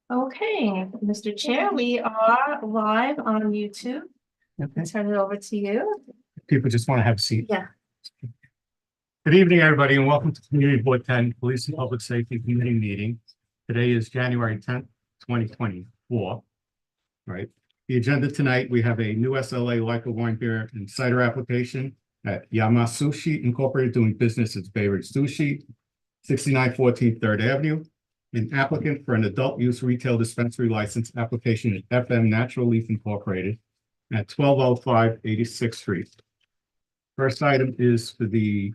Okay, Mr. Chair, we are live on YouTube. Okay, Turn it over to you. people just want to have a seat. Yeah. Good evening, everybody, and welcome to Community Board 10 Police and Public Safety Committee meeting. Today is January 10th, 2024. Right. The agenda tonight, we have a new SLA liquor, wine, beer, and cider application at Yamasushi Incorporated doing business as Bay Ridge Sushi, 6914 3rd Avenue. An applicant for an adult use retail dispensary license application at FM Natural Leaf Incorporated at 1205 86th Street. First item is for the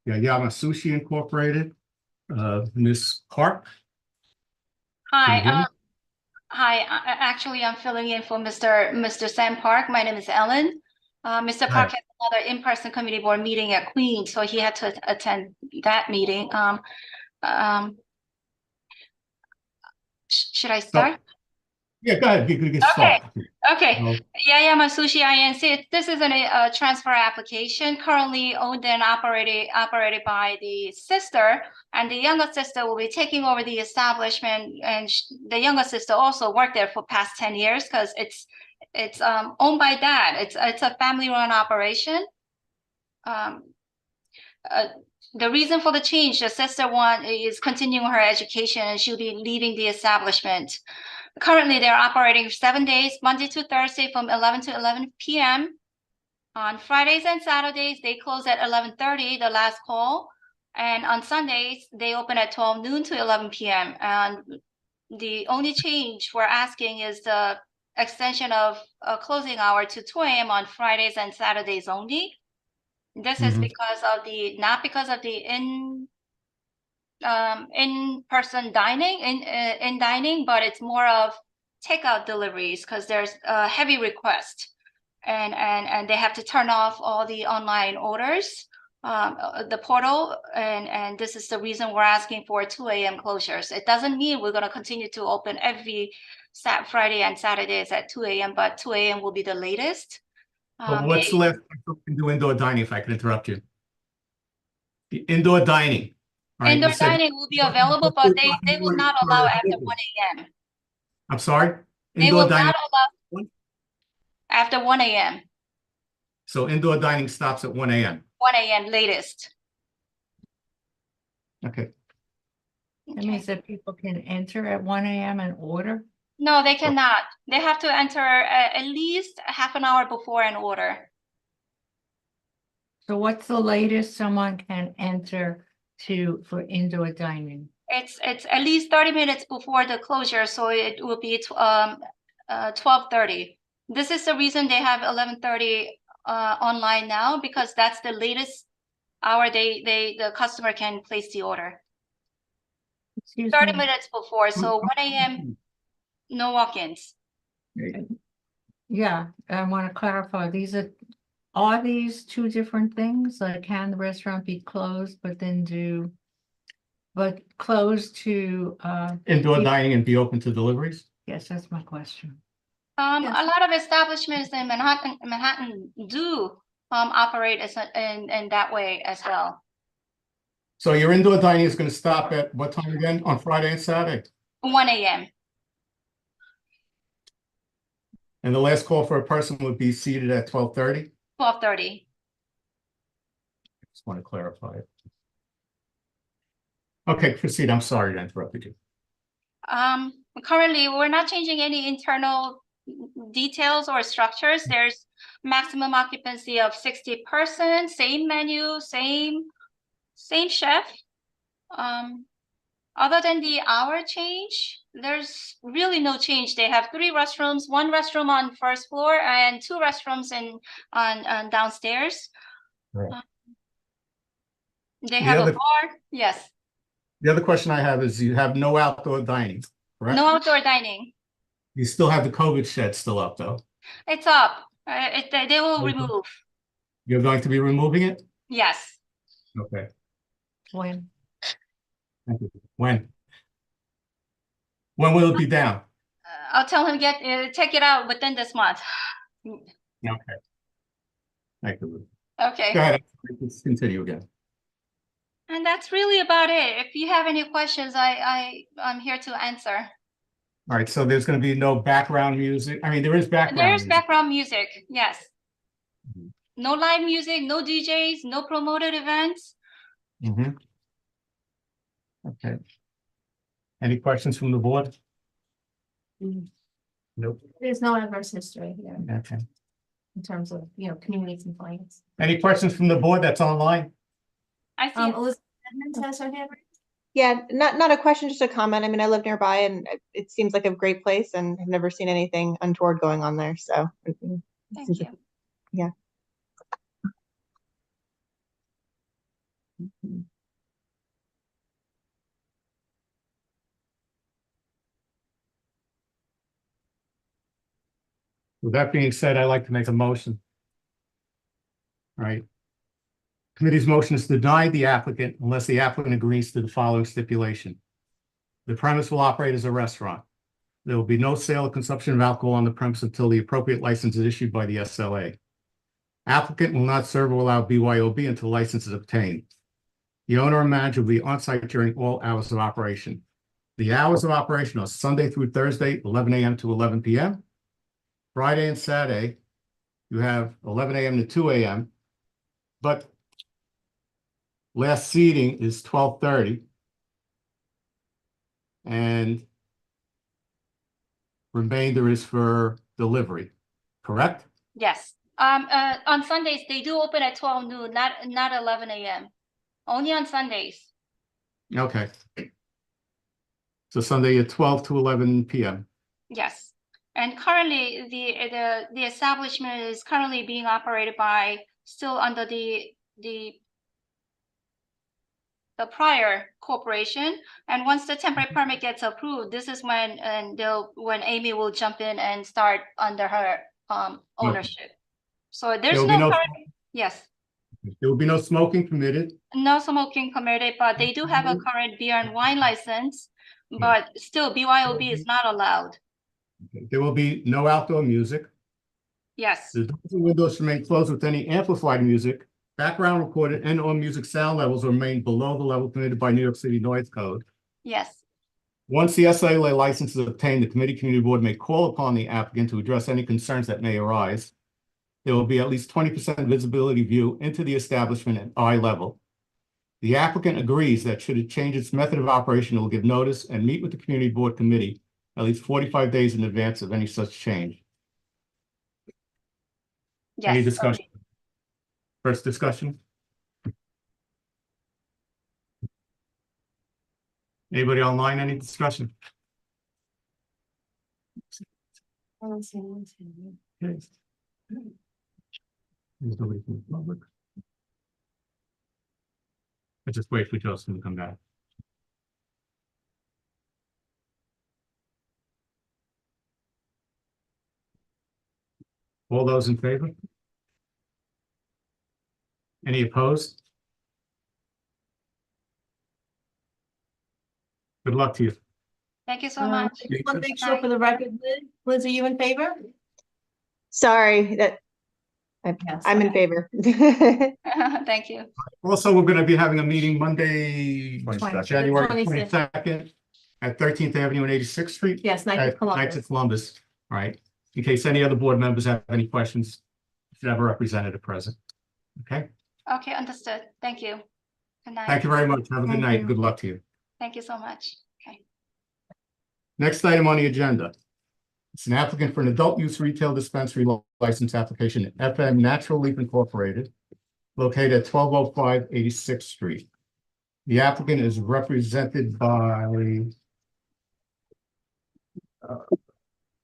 Yamasushi Incorporated, Ms. Park. Can you hear me? Hi. Actually, I'm filling in for Mr. Sam Park. My name is Ellen. Mr. Hi. Park has another in-person committee board meeting at Queens, so he had to attend that meeting. Should I start? Yeah, go ahead. You can start. Okay. No. Yamasushi INC. This is a transfer application currently owned and operated by the sister, and the younger sister will be taking over the establishment. And the younger sister also worked there for past 10 years because it's owned by dad. It's a family-run operation. The reason for the change, the sister is continuing her education, and she'll be leaving the establishment. Currently, they're operating 7 days, Monday to Thursday from 11 to 11 p.m. On Fridays and Saturdays, they close at 11:30, the last call. And on Sundays, they open at 12 noon to 11 p.m. And the only change we're asking is the extension of closing hour to 2 a.m. on Fridays and Saturdays only. This is because of not because of the in-person dining, in dining, but it's more of takeout deliveries because there's a heavy request, and they have to turn off all the online orders, the portal, and this is the reason we're asking for 2 a.m. closures. It doesn't mean we're going to continue to open every Friday and Saturdays at 2 a.m., but 2 a.m. will be the latest. But what's the last time you can do indoor dining, if I can interrupt you? The indoor dining. All right, Indoor dining will be available, but they will not allow after 1 a.m. I'm sorry? They will Indoor dining. not allow after 1 a.m. So indoor dining stops at 1 a.m. 1 a.m. latest. Okay. That means that people can enter at 1 a.m. and order? No, they cannot. They have to enter at least half an hour before an order. So what's the latest someone can enter for indoor dining? It's at least 30 minutes before the closure, so it will be 12:30. This is the reason they have 11:30 online now, because that's the latest hour the customer can place the order. Excuse 30 me. minutes before, so 1 a.m. no walk-ins. Yeah, I want to clarify. Are these two different things? Like, can the restaurant be closed, but closed to Indoor dining and be open to deliveries? Yes, that's my question. A lot of establishments in Manhattan do operate in that way as well. So your indoor dining is going to stop at what time again on Friday and Saturday? 1 a.m. And the last call for a person would be seated at 12:30? 12:30. Just want to clarify it. Okay, proceed. I'm sorry to interrupted you. Currently, we're not changing any internal details or structures. There's maximum occupancy of 60%, same menu, same chef. Other than the hour change, there's really no change. They have 3 restrooms, 1 restroom on first floor and 2 restrooms on downstairs. Right. They have a bar. Yes. The other question I have is you have no outdoor dining, correct? No outdoor dining. You still have the COVID shed still up though? It's up. They will remove. You're going to be removing it? Yes. Okay. When? Thank you. When will it be down? I'll tell him check it out within this month. Okay. Thank you. Okay. Go ahead. Let's continue again. And that's really about it. If you have any questions, I'm here to answer. All right, so there's gonna be no background music. I mean, there is background There's music. background music, yes. Mhm. No live music, no DJs, no promoted events. Mhm. Okay. Any questions from the board? Nope. There's no adverse history here Okay. in terms of, community complaints. Any questions from the board that's online? I see. Elizabeth Edmonds has her hand raised. Yeah, not a question, just a comment. I mean, I live nearby and it seems like a great place and I've never seen anything untoward going on there. So, Thank seems like- you. yeah. With that being said, I'd like to make a motion. All right. Committee's motion is to deny the applicant unless the applicant agrees to the following stipulation. The premise will operate as a restaurant. There will be no sale or consumption of alcohol on the premise until the appropriate license is issued by the SLA. Applicant will not serve or allow BYOB until license is obtained. The owner and manager will be on site during all hours of operation. The hours of operation are Sunday through Thursday, 11 a.m. to 11 p.m. Friday and Saturday, you have 11 a.m. to 2 a.m. But last seating is 12:30. And remainder is for delivery, correct? Yes. On Sundays, they do open at 12 noon, not 11 a.m. Only on Sundays. Okay. So Sunday at 12 to 11 p.m. Yes. And currently, the establishment is currently being operated by, still under the prior corporation. And once the temporary permit gets approved, this is when when Amy will jump in and start under her ownership. So there's There will be no no, current, yes, there will be no smoking permitted. no smoking permitted, but they do have a current beer and wine license, but still BYOB is not allowed. There will be no outdoor music. Yes, The doors and windows remain closed with any amplified music, background recorded and/or music sound levels remain below the level permitted by New York City Noise Code. yes, Once the SLA license is obtained, the committee board may call upon the applicant to address any concerns that may arise. There will be at least 20% visibility view into the establishment at eye level. The applicant agrees that should it change its method of operation, it will give notice and meet with the community board committee at least 45 days in advance of any such change. yes. Any discussion? First discussion? Anybody online, any discussion? Yes. There's nobody from the public. I just wait for Justin to come back. All those in favor? Any opposed? Good luck to you. Thank you so much. I just want to make sure for the record, Liz, are you in favor? Sorry, that Yes. I'm in favor. Thank you. Also, we're going to be having a meeting Monday, January 26th. 22nd at 13th Avenue and 86th Street. Yes, Knights At of Columbus. Knights of Columbus, all right? In case any other board members have any questions, you should have a representative present. Okay, Okay, understood. Thank you. Good night. thank you very much. Have a good Thank night. you. Good luck to you. Thank you so much. Okay. Next item on the agenda. It's an applicant for an adult use retail dispensary license application, FM Natural Leaf Incorporated, located at 1205 86th Street. The applicant is represented by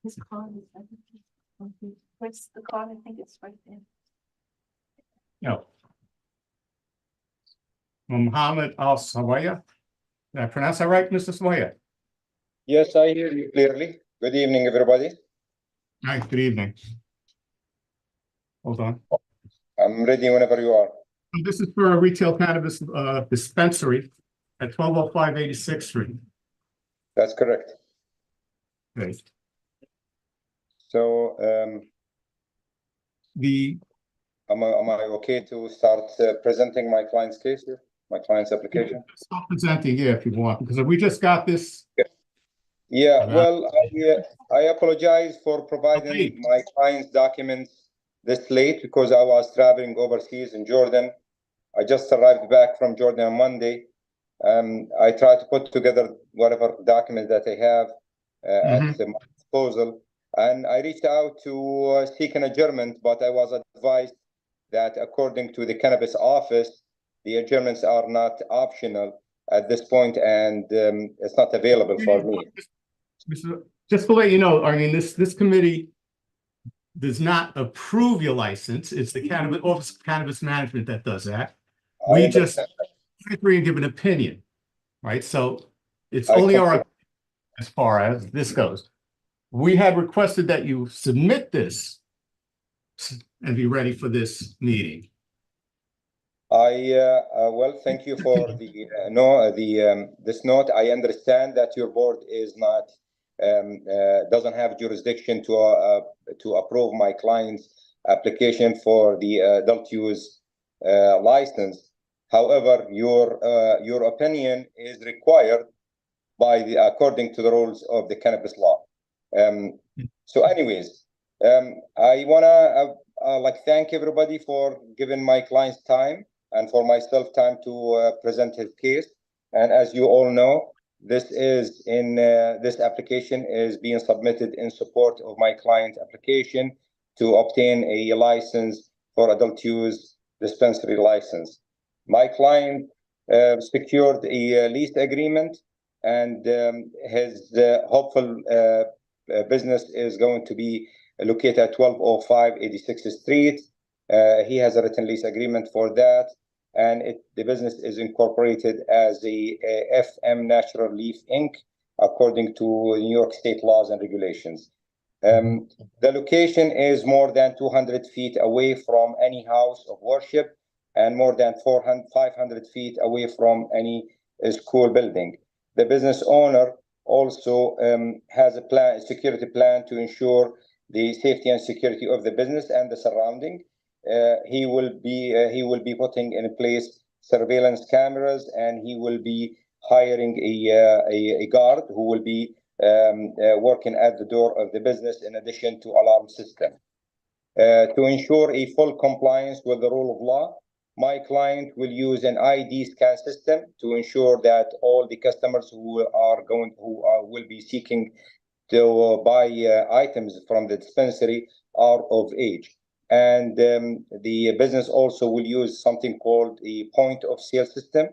His card is- Where's the card? I think it's right there. Mohammed Al Sawaya. Did I pronounce that right, Mr. Sawaya? Yes, I hear you clearly. Good evening, everybody. Hi, good evening. Hold on. I'm ready whenever you are. This is for a retail cannabis dispensary at 1205 86th Street. That's correct. Okay. So, The, am I okay to start presenting my client's case here, my client's application? stop presenting here if you want, because we just got this. Yeah. Yeah, Hello? well, I apologize for Okay. providing my client's documents this late because I was traveling overseas in Jordan. I just arrived back from Jordan on Monday. I tried to put together whatever documents that I have at my disposal, and I reached out to seek an adjournment, but I was advised that according to the cannabis office, the adjournments are not optional at this point, and it's not available for me. Just to let you know, I mean, this committee does not approve your license. It's the Cannabis Office of Cannabis Management that does that. I We just understand. agree and give an opinion, right? So it's I only our, completely- as far as this goes. We had requested that you submit this and be ready for this meeting. Well, thank you for the this note. I understand that your board is not doesn't have jurisdiction to approve my client's application for the adult use license. However, your opinion is required by according to the rules of the cannabis law. So, anyways, I wanna like thank everybody for giving my client's time and for myself time to present his case. And as you all know, this application is being submitted in support of my client application to obtain a license for adult use dispensary license. My client secured a lease agreement, and his hopeful business is going to be located at 1205 86th Street. He has a written lease agreement for that, and the business is incorporated as a FM Natural Leaf Inc. according to New York State laws and regulations. The location is more than 200 feet away from any house of worship and more than 500 feet away from any school building. The business owner also has a security plan to ensure the safety and security of the business and the surrounding. He will be putting in place surveillance cameras, and he will be hiring a guard who will be working at the door of the business in addition to alarm system. To ensure a full compliance with the rule of law, my client will use an ID scan system to ensure that all the customers who will be seeking to buy items from the dispensary are of age. And the business also will use something called a point of sale system,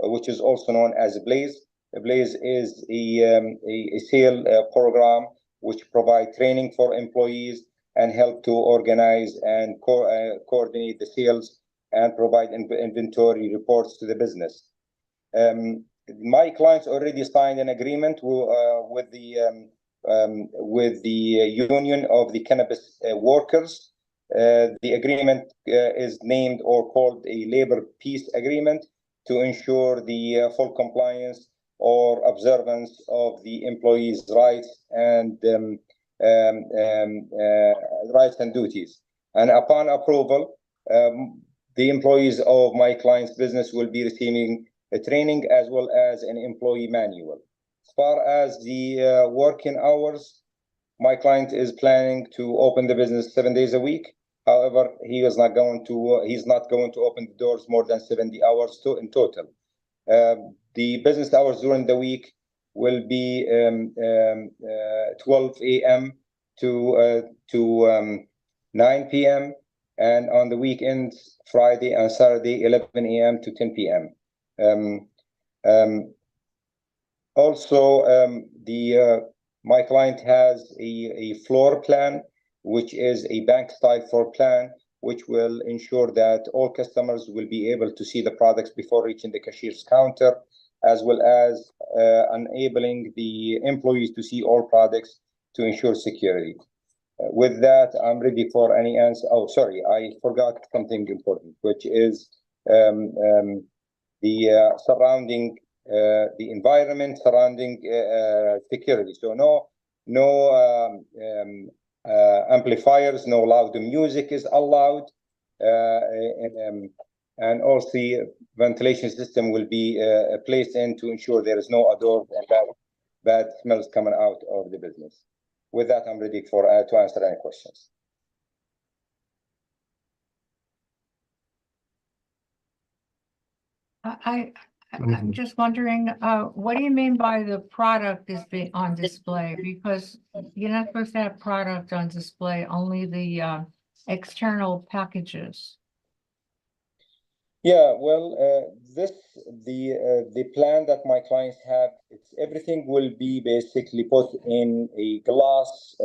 which is also known as Blaze. Blaze is a sale program which provide training for employees and help to organize and coordinate the sales and provide inventory reports to the business. My clients already signed an agreement with the union of the cannabis workers. The agreement is named or called a labor peace agreement to ensure the full compliance or observance of the employees' rights and duties. And upon approval, the employees of my client's business will be receiving a training as well as an employee manual. As far as the working hours, my client is planning to open the business 7 days a week. However, he's not going to open the doors more than 70 hours in total. The business hours during the week will be 12 a.m. to 9 p.m. and on the weekends, Friday and Saturday, 11 a.m. to 10 p.m. My client has a floor plan, which is a bank-style floor plan, which will ensure that all customers will be able to see the products before reaching the cashier's counter, as well as enabling the employees to see all products to ensure security. With that, I'm ready for any answer. Oh, sorry, I forgot something important, which is the surrounding the environment surrounding security. So no amplifiers, no loud music is allowed, and also ventilation system will be placed in to ensure there is no odor and bad bad smells coming out of the business. With that, I'm ready for to answer any questions. I'm just wondering, what do you mean by the product is being on display? Because you're not supposed to have product on display, only the external packages. Yeah, well, the plan that my clients have, everything will be basically put in a glass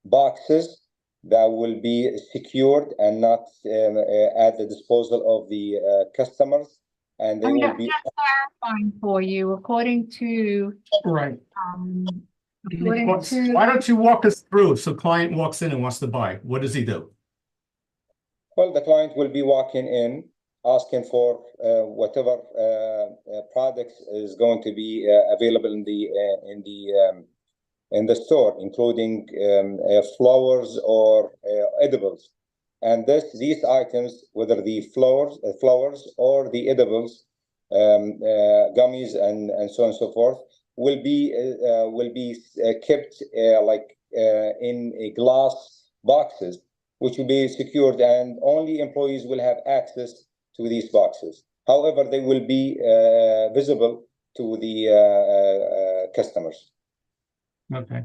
boxes that will be secured and not at the disposal of the customers, and they I'm will just be. clarifying for you, according to, Right. according to. Why don't you walk us through? So client walks in and wants to buy. What does he do? Well, the client will be walking in, asking for whatever products is going to be available in the store, including flowers or edibles. And these items, whether the flowers or the edibles, gummies, and so on and so forth, will be kept in a glass boxes, which will be secured, and only employees will have access to these boxes. However, they will be visible to the customers. Okay.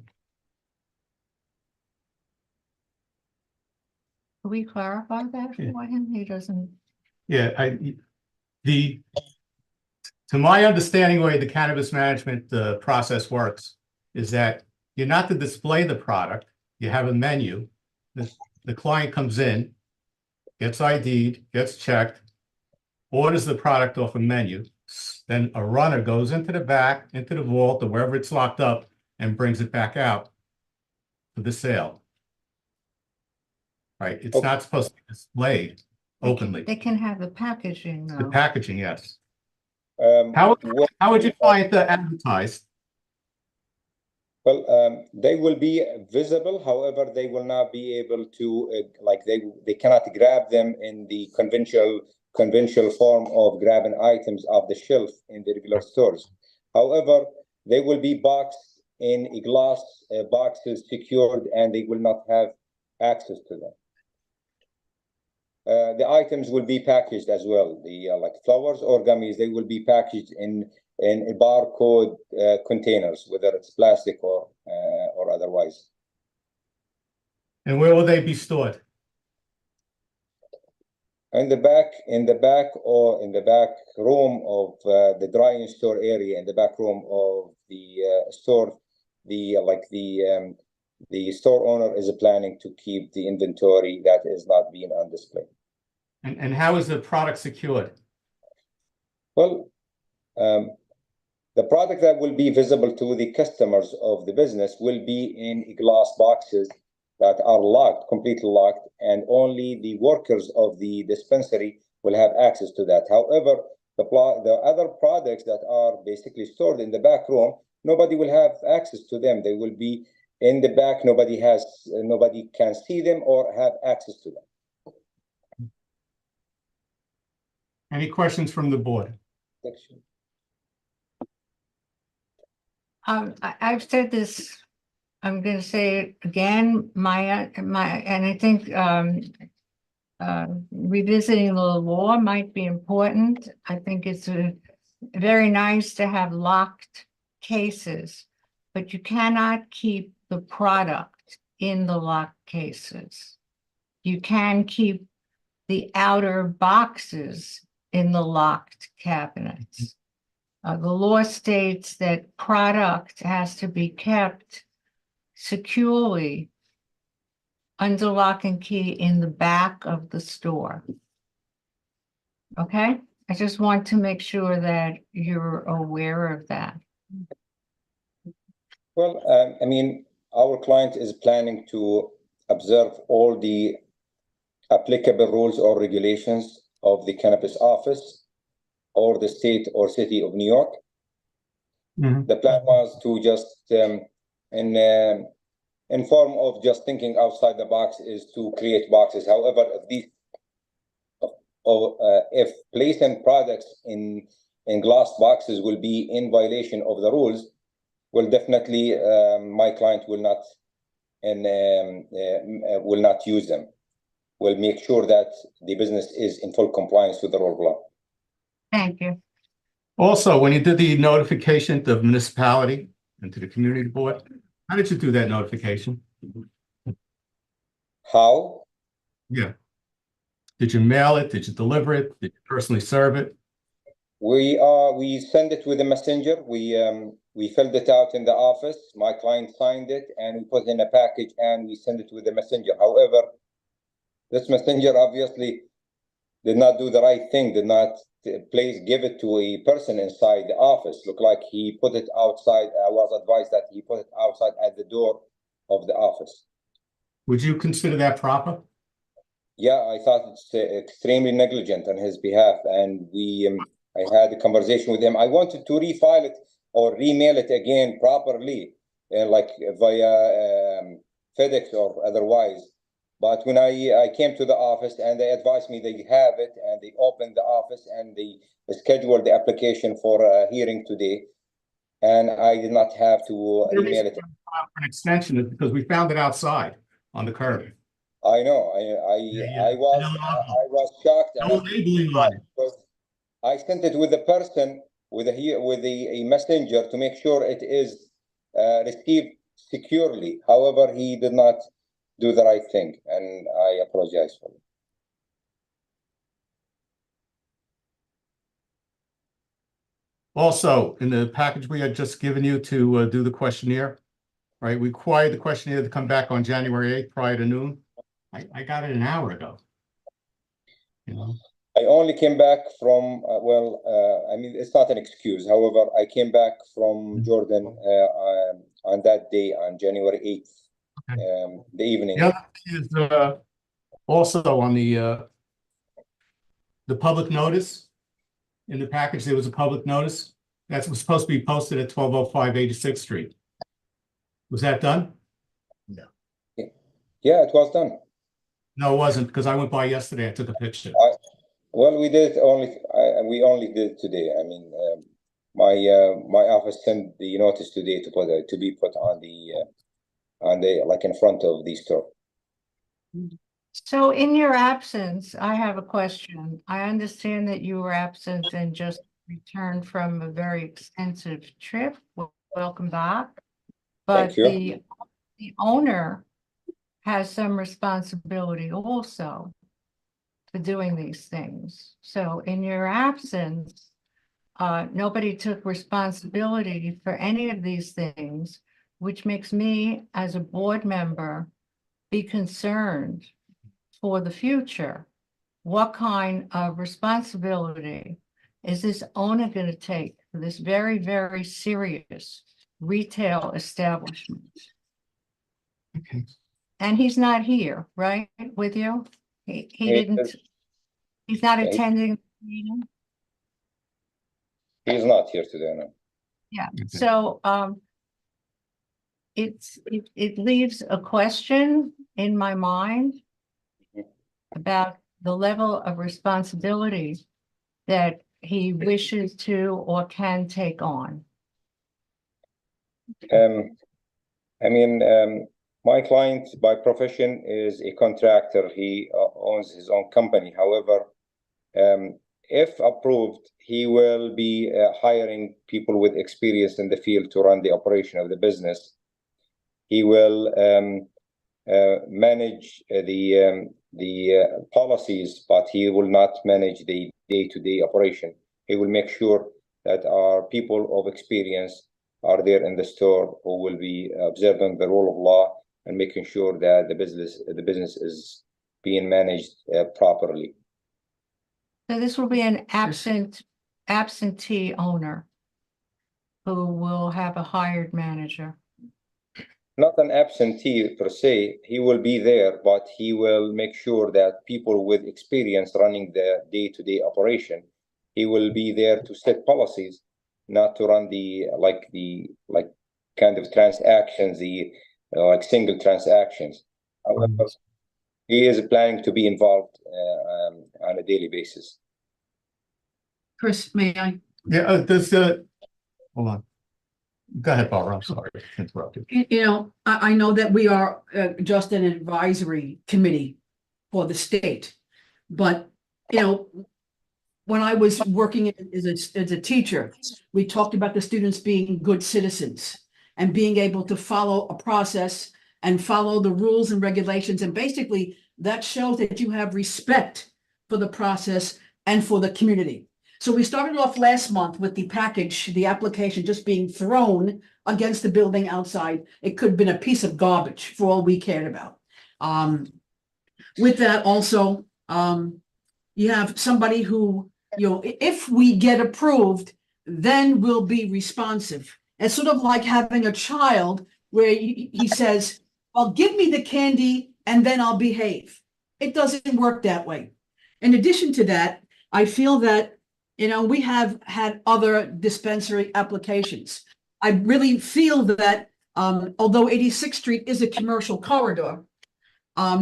Can we clarify that Yeah. for him? He doesn't. Yeah, to my understanding, the way the cannabis management process works is that you're not to display the product. You have a menu. The client comes in, gets ID'd, gets checked, orders the product off a menu. Then a runner goes into the back, into the vault, or wherever it's locked up, and brings it back out for the sale. Right? It's not supposed to be displayed openly. They can have the packaging The though. packaging, yes. How would you client advertise? Well, they will be visible. However, they will not be able to they cannot grab them in the conventional form of grabbing items off the shelf in the regular stores. However, they will be boxed in a glass boxes, secured, and they will not have access to them. The items will be packaged as well. The like flowers or gummies, they will be packaged in a barcode containers, whether it's plastic or otherwise. And where will they be stored? In the back or in the back room of the drying store area, in the back room of the store, the store owner is planning to keep the inventory that is not being on display. And how is the product secured? Well, the product that will be visible to the customers of the business will be in glass boxes that are locked, completely locked, and only the workers of the dispensary will have access to that. However, the other products that are basically stored in the back room, nobody will have access to them. They will be in the back. Nobody can see them or have access to them. Any questions from the board? I've said this, I'm going to say it again, and I think revisiting the law might be important. I think it's very nice to have locked cases, but you cannot keep the product in the locked cases. You can keep the outer boxes in the locked cabinets. The law states that product has to be kept securely under lock and key in the back of the store. Okay? I just want to make sure that you're aware of that. Well, I mean, our client is planning to observe all the applicable rules or regulations of the cannabis office or the state or city of New York. Mm-hmm. The plan was to just, in form of just thinking outside the box, is to create boxes. However, if placing products in in glass boxes will be in violation of the rules, well, definitely my client will not use them. We'll make sure that the business is in full compliance with the rule of law. Thank you. Also, when you did the notification to the municipality and to the community board, how did you do that notification? How? Yeah. Did you mail it? Did you deliver it? Did you personally serve it? We send it with a messenger. We filled it out in the office. My client signed it and we put it in a package and we send it with a messenger. However, this messenger obviously did not do the right thing, did not give it to a person inside the office. Looked like he put it outside. I was advised that he put it outside at the door of the office. Would you consider that proper? Yeah, I thought it's extremely negligent on his behalf, and I had a conversation with him. I wanted to refile it or remail it again properly, like via FedEx or otherwise. But when I came to the office and they advised me they have it, and they opened the office and they scheduled the application for a hearing today, and I did not have to email it. For an extension is because we found it outside on the curb. I know. I was shocked. No labeling on it. I sent it with the person with a messenger to make sure it is received securely. However, he did not do the right thing, and I apologize for it. Also, in the package we had just given you to do the questionnaire, right? We required the questionnaire to come back on January 8th prior to noon. I got it an hour ago. You know? I only came back from, I mean, it's not an excuse. However, I came back from Jordan on that day, on January 8th, Okay. the evening. The other thing is also on the public notice. In the package, there was a public notice that was supposed to be posted at 1205 86th Street. Was that done? Yeah, it was done. No, it wasn't, because I went by yesterday. I took a picture. Well, we did we only did it today. I mean, my office sent the notice today to be put on the like in front of the store. So in your absence, I have a question. I understand that you were absent and just returned from a very extensive trip. Welcome back. But Thank you. the owner has some responsibility also for doing these things. So in your absence, nobody took responsibility for any of these things, which makes me, as a board member, be concerned for the future. What kind of responsibility is this owner going to take for this very, very serious retail establishment? Okay. And he's not here, right, with you? He didn't, he's not attending the meeting? He's not here today, no. Yeah, Okay. so it leaves a question in my mind about the level of responsibility that he wishes to or can take on. I mean, my client by profession is a contractor. He owns his own company. However, if approved, he will be hiring people with experience in the field to run the operation of the business. He will manage the policies, but he will not manage the day-to-day operation. He will make sure that our people of experience are there in the store who will be observing the rule of law and making sure that the business is being managed properly. So this will be an absentee owner who will have a hired manager. Not an absentee per se, he will be there, but he will make sure that people with experience running the day-to-day operation, he will be there to set policies, not to run the kind of transactions, like single transactions. However, he is planning to be involved on a daily basis. Chris, may I? Yeah, hold on. Go ahead, Barbara, I'm sorry to interrupt you. You know, I know that we are just an advisory committee for the state. But, you know, when I was working as a teacher, we talked about the students being good citizens and being able to follow a process and follow the rules and regulations. And basically, that shows that you have respect for the process and for the community. So we started off last month with the package, the application just being thrown against the building outside. It could have been a piece of garbage for all we cared about. With that also, you have somebody who, you know, if we get approved, then we'll be responsive. It's sort of like having a child where he says, well, give me the candy and then I'll behave. It doesn't work that way. In addition to that, I feel that, you know, we have had other dispensary applications. I really feel that although 86th Street is a commercial corridor,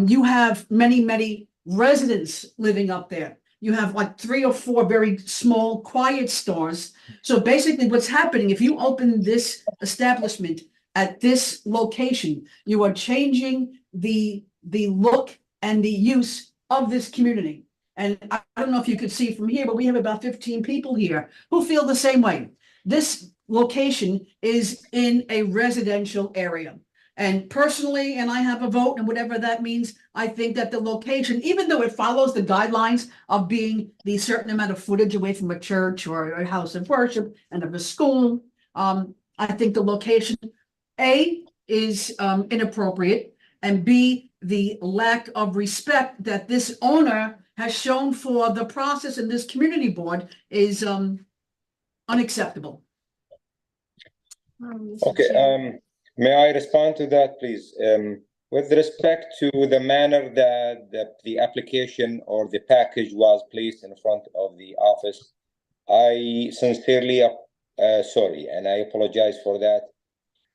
you have many residents living up there. You have like 3 or 4 very small, quiet stores. So basically what's happening, if you open this establishment at this location, you are changing the look and the use of this community. And I don't know if you could see from here, but we have about 15 people here who feel the same way. This location is in a residential area. And personally, and I have a vote and whatever that means, I think that the location, even though it follows the guidelines of being the certain amount of footage away from a church or a house of worship and of a school, I think the location, A, is inappropriate, and B, the lack of respect that this owner has shown for the process in this community board is unacceptable. Okay, may I respond to that, please? With respect to the manner that the application or the package was placed in front of the office, I sincerely sorry, and I apologize for that.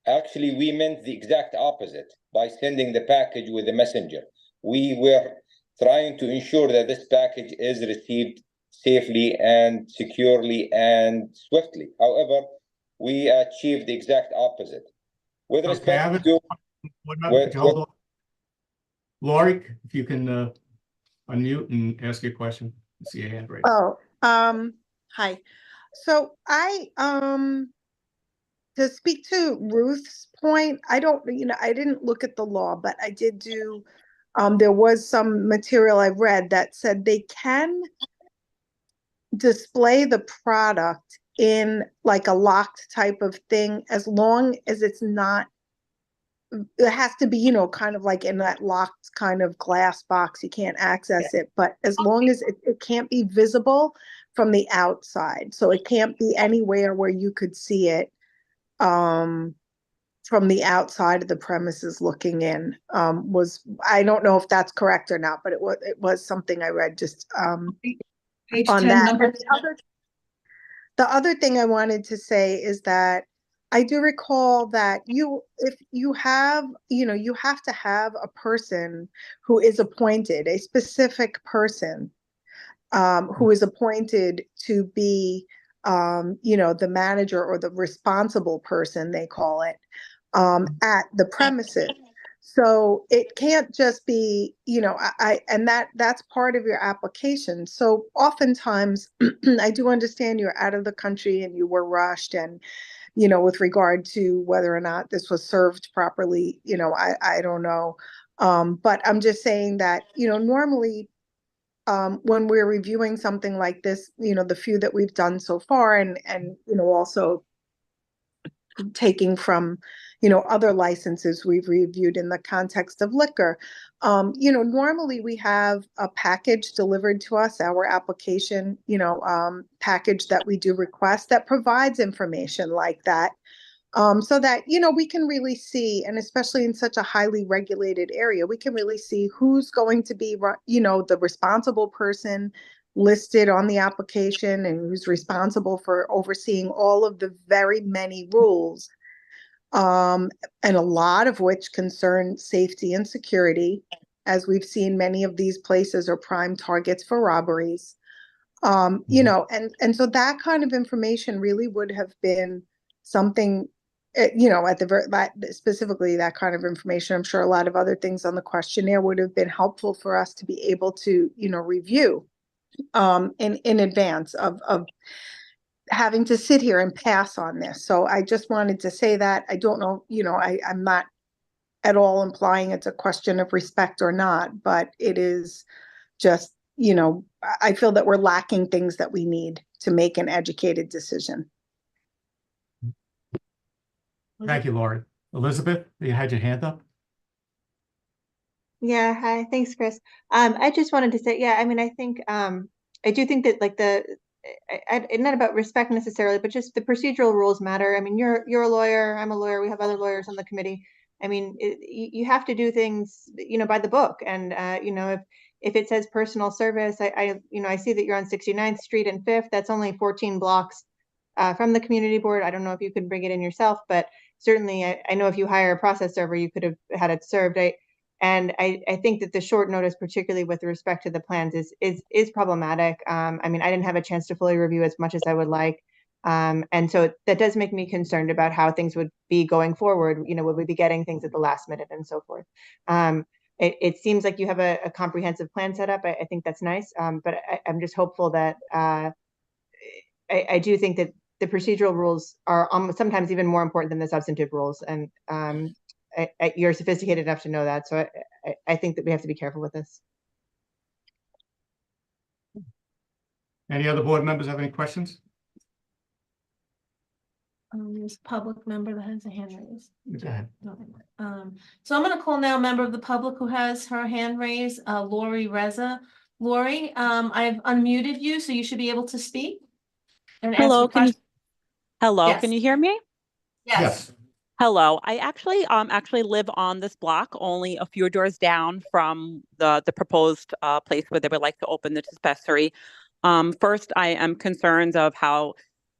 Actually, we meant the exact opposite by sending the package with the messenger. We were trying to ensure that this package is received safely and securely and swiftly. However, we achieved the exact opposite. With Okay, I have respect to hold on. Lori, if you can unmute and ask your question. I see a hand raised. Oh, hi. So to speak to Ruth's point, I didn't look at the law, but I did do, there was some material I read that said they can display the product in like a locked type of thing as long as it's not, it has to be, you know, kind of like in that locked kind of glass box. You can't access it, but as long as it can't be visible from the outside. So it can't be anywhere where you could see it from the outside of the premises looking in. I don't know if that's correct or not, but it was something I read just Page on 10, that. number And the other thing I wanted to say is that I do recall that if you have, you have to have a person who is appointed, a specific person who is appointed to be, the manager or the responsible person, they call it, at the premises. So it can't just be, and that's part of your application. So oftentimes I do understand you're out of the country and you were rushed, and, with regard to whether or not this was served properly, I don't know. But I'm just saying that, normally when we're reviewing something like this, the few that we've done so far, and also taking from, other licenses we've reviewed in the context of liquor, normally we have a package delivered to us, our application, package that we do request that provides information like that. So that, we can really see, and especially in such a highly regulated area, we can really see who's going to be, the responsible person listed on the application and who's responsible for overseeing all of the very many rules, and a lot of which concern safety and security. As we've seen, many of these places are prime targets for robberies. You know, and so that kind of information really would have been something, you know, at the very, that specifically that kind of information. I'm sure a lot of other things on the questionnaire would have been helpful for us to be able to, you know, review in advance of having to sit here and pass on this. So I just wanted to say that. I don't know, you know, I'm not at all implying it's a question of respect or not, but it is just, you know, I feel that we're lacking things that we need to make an educated decision. Thank you, Lori. Elizabeth, you had your hand up? Yeah, hi, thanks, Chris. I just wanted to say, yeah, I mean, I think, I do think that like not about respect necessarily, but just the procedural rules matter. I mean, you're a lawyer, I'm a lawyer, we have other lawyers on the committee. I mean, you have to do things, you know, by the book. And, you know, if it says personal service, you know, I see that you're on 69th Street and 5th, that's only 14 blocks from the community board. I don't know if you could bring it in yourself, but certainly I know if you hire a process server, you could have had it served. I think that the short notice, particularly with respect to the plans, is problematic. I mean, I didn't have a chance to fully review as much as I would like. And so that does make me concerned about how things would be going forward. You know, would we be getting things at the last minute and so forth? It seems like you have a comprehensive plan set up. I think that's nice. But I'm just hopeful that I do think that the procedural rules are sometimes even more important than the substantive rules. And you're sophisticated enough to know that. So I think that we have to be careful with this. Any other board members have any questions? There's a public member that has a hand raised. Go ahead. So I'm gonna call now a member of the public who has her hand raised, Lori Reza. Lori, I've unmuted you, so you should be able to speak. And ask Hello, your question. hello, Yes. can you hear me? Yes. Hello, I actually live on this block, only a few doors down from the proposed place where they would like to open the dispensary. First, I am concerned of how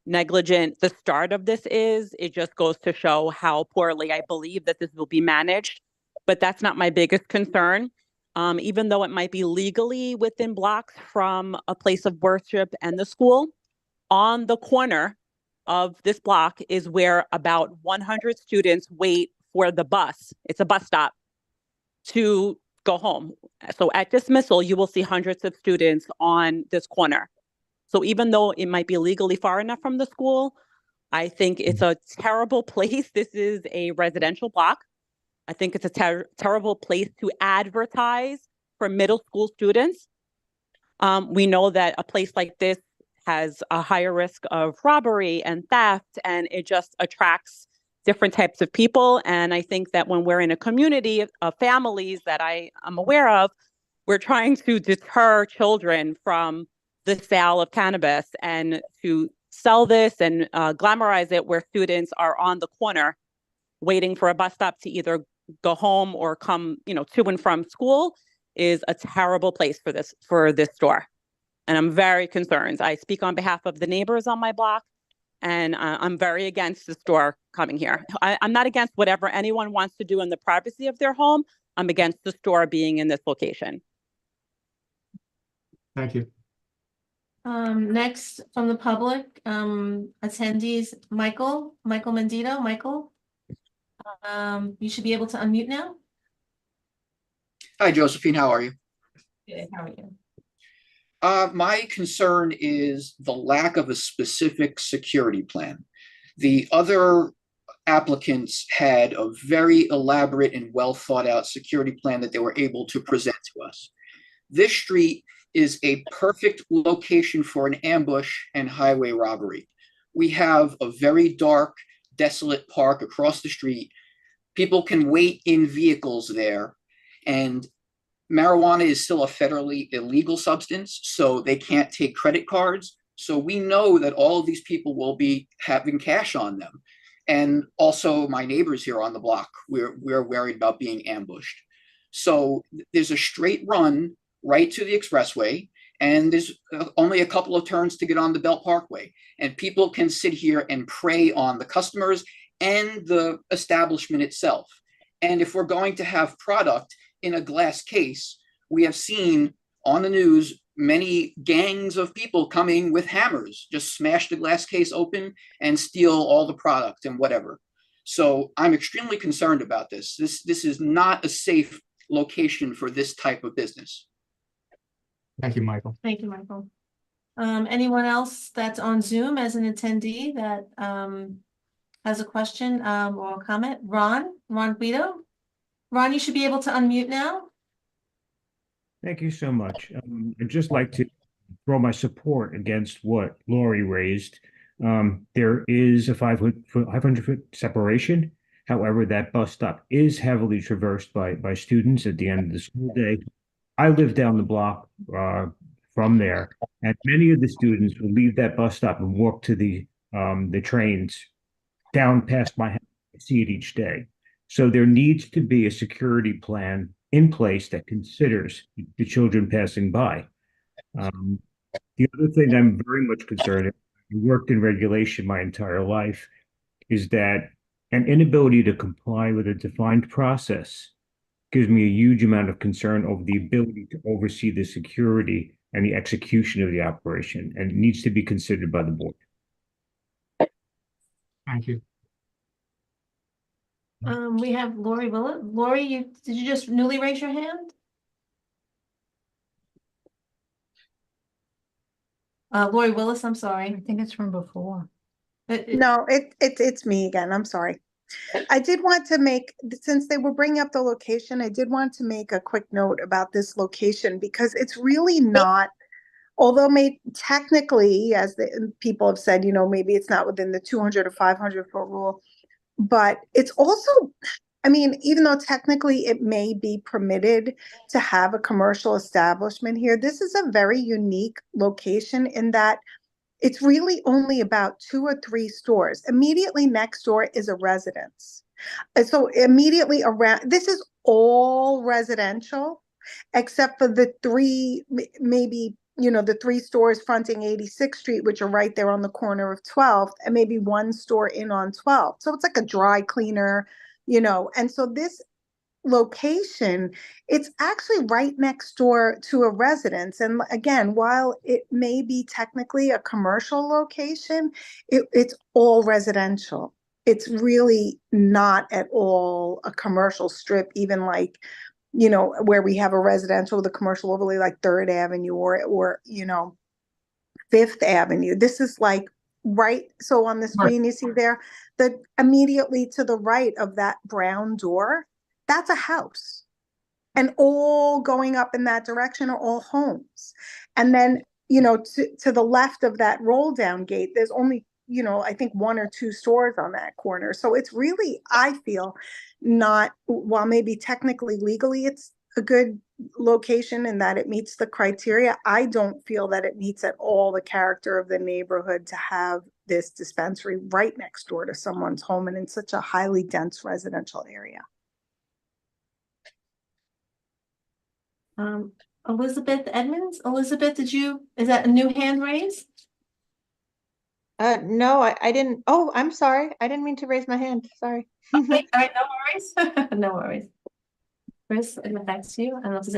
negligent the start of this is. It just goes to show how poorly I believe that this will be managed, but that's not my biggest concern. Even though it might be legally within blocks from a place of worship and the school, on the corner of this block is where about 100 students wait for the bus. It's a bus stop to go home. So at dismissal, you will see hundreds of students on this corner. So even though it might be legally far enough from the school, I think it's a terrible place. This is a residential block. I think it's a terrible place to advertise for middle school students. We know that a place like this has a higher risk of robbery and theft, and it just attracts different types of people. And I think that when we're in a community of families that I am aware of, we're trying to deter children from the sale of cannabis and to sell this and glamorize it where students are on the corner waiting for a bus stop to either go home or come, you know, to and from school is a terrible place for this store. And I'm very concerned. I speak on behalf of the neighbors on my block, and I'm very against the store coming here. I'm not against whatever anyone wants to do in the privacy of their home. I'm against the store being in this location. Thank you. Next from the public, attendees, Michael Mendito. Michael, you should be able to unmute now. Hi, Josephine. How are you? Good. How are you? My concern is the lack of a specific security plan. The other applicants had a very elaborate and well thought out security plan that they were able to present to us. This street is a perfect location for an ambush and highway robbery. We have a very dark, desolate park across the street. People can wait in vehicles there, and marijuana is still a federally illegal substance, so they can't take credit cards. So we know that all of these people will be having cash on them. And also my neighbors here on the block, we're worried about being ambushed. So there's a straight run right to the expressway, and there's only a couple of turns to get on the Belt Parkway. And people can sit here and prey on the customers and the establishment itself. And if we're going to have product in a glass case, we have seen on the news many gangs of people coming with hammers, just smash the glass case open and steal all the product and whatever. So I'm extremely concerned about this. This is not a safe location for this type of business. Thank you, Michael. Thank you, Michael. Anyone else that's on Zoom as an attendee that has a question or a comment? Ron Guido? Ron, you should be able to unmute now. Thank you so much. I'd just like to throw my support against what Lori raised. There is a 500-foot separation. However, that bus stop is heavily traversed by students at the end of the school day. I live down the block from there, and many of the students will leave that bus stop and walk to the trains down past my house. I see it each day. So there needs to be a security plan in place that considers the children passing by. The other thing I'm very much concerned about, I worked in regulation my entire life, is that an inability to comply with a defined process gives me a huge amount of concern over the ability to oversee the security and the execution of the operation, and it needs to be considered by the board. Thank you. We have Lori Willett. Lori, did you just newly raise your hand? Lori Willis, I'm sorry. I think it's from before. No, it's me again. I'm sorry. I did want to make, since they were bringing up the location, I did want to make a quick note about this location because it's really not, although technically, as the people have said, you know, maybe it's not within the 200 or 500 foot rule, but it's also, I mean, even though technically it may be permitted to have a commercial establishment here, this is a very unique location in that it's really only about 2 or 3 stores. Immediately next door is a residence. And so immediately around, this is all residential, except for the 3, maybe, you know, the 3 stores fronting 86th Street, which are right there on the corner of 12th, and maybe 1 store in on 12th. So it's like a dry cleaner, you know, and so this location, it's actually right next door to a residence. And again, while it may be technically a commercial location, it's all residential. It's really not at all a commercial strip, even like, you know, where we have a residential with a commercial overlay like 3rd Avenue or, you know, 5th Avenue. This is like right. So on the screen, you see there, the immediately to the right of that brown door, that's a house. And all going up in that direction are all homes. And then, you know, to the left of that roll down gate, there's only, you know, I think 1 or 2 stores on that corner. So it's really, I feel, not, while maybe technically legally it's a good location and that it meets the criteria, I don't feel that it meets at all the character of the neighborhood to have this dispensary right next door to someone's home and in such a highly dense residential area. Elizabeth Edmonds. Elizabeth, is that a new hand raise? No, I didn't. Oh, I'm sorry. I didn't mean to raise my hand. Sorry. Okay, all right, no worries. No worries. Chris, back to you. I don't know if there's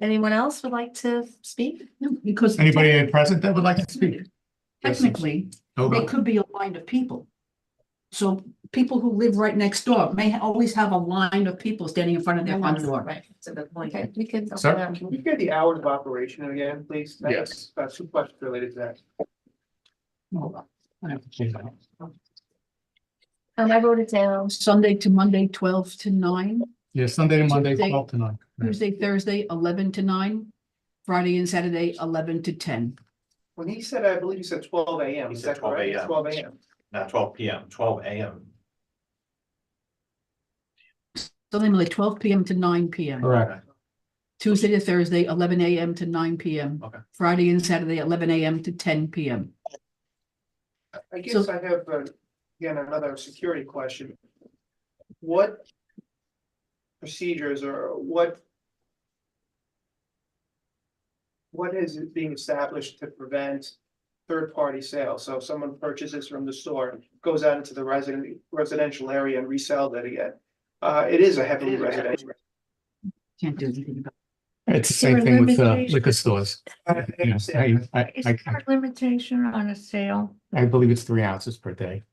anyone else would like to speak? No, because Anybody present that would like to speak? technically, Hold they on. could be a line of people. So people who live right next door may always have a line of people standing in front of their front door. Right, that's a good point. Okay, we could. Sir? Can you get the hours of operation again, please? Yes. 2 questions related to that. I wrote it down. Sunday to Monday, 12 to 9. Yeah, Sunday to Monday, Tuesday. 12 to 9. Tuesday, Thursday, 11 to 9. Friday and Saturday, 11 to 10. When he said, I believe he said 12 a.m. He Is said that 12 correct? a.m. 12 a.m. Not 12 p.m., 12 a.m. Sunday, Monday, 12 p.m. to 9 p.m. Correct. Tuesday to Thursday, 11 a.m. to 9 p.m. Okay. Friday and Saturday, 11 a.m. to 10 p.m. I guess So- I have, again, another security question. What procedures or what is it being established to prevent third-party sales? So if someone purchases from the store, goes out into the residential area and resells it again. It is a heavily residential. Can't do anything about It's the Is there same a thing with limitation? liquor stores. You know, Is there a limitation on a sale? I believe it's 3 ounces per day.